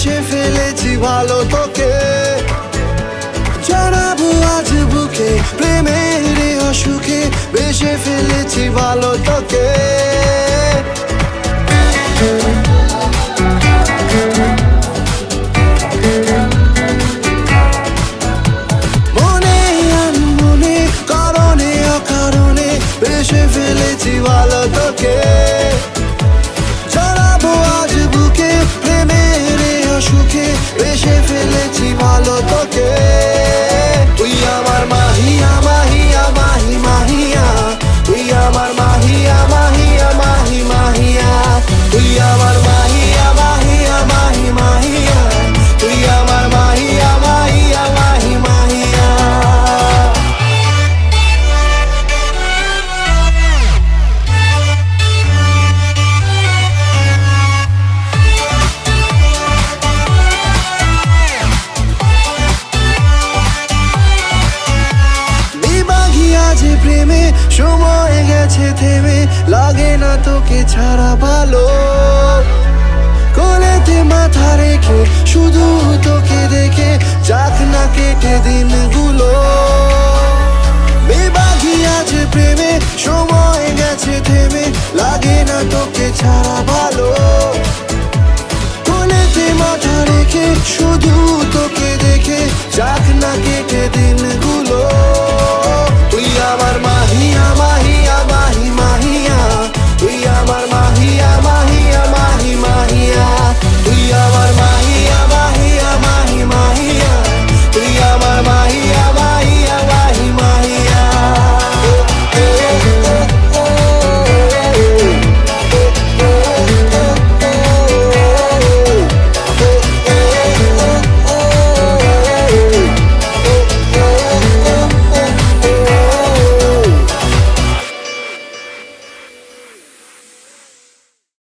বেশে ফেলেছি ভালো তোকে, জড়াবো আজ বুকে প্রেমের অসুখে, বেশে ফেলেছি ভালো তোকে। মনে আনমনে কারণে অকারণে বেশে ফেলেছি ভালো তোকে, জড়াবো আজ বুকে প্রেমের অসুখে, বেশে ফেলেছি ভালো তোকে। তুই আমার মাহিয়া মাহিয়া মাহি মাহিয়া, তুই আমার মাহিয়া মাহিয়া মাহি মাহিয়া, তুই আমার মাহিয়া মাহিয়া মাহি মাহিয়া, তুই আমার মাহিয়া মাহিয়া মাহি মাহিয়া। যে প্রেমে সময় গেছে থেমে, লাগে না তোকে ছাড়া ভালো, কোলেতে মাথা রেখে শুধু তোকে দেখে যাক না কেটে দিনগুলো। বেবাগি আছে প্রেমে সময় গেছে থেমে, লাগে না তোকে ছাড়া ভালো, কোলেতে মাথা রেখে শুধু তোকে দেখে যাক না কেটে দিনগুলো। তুই আমার মাহিয়া মাহিয়া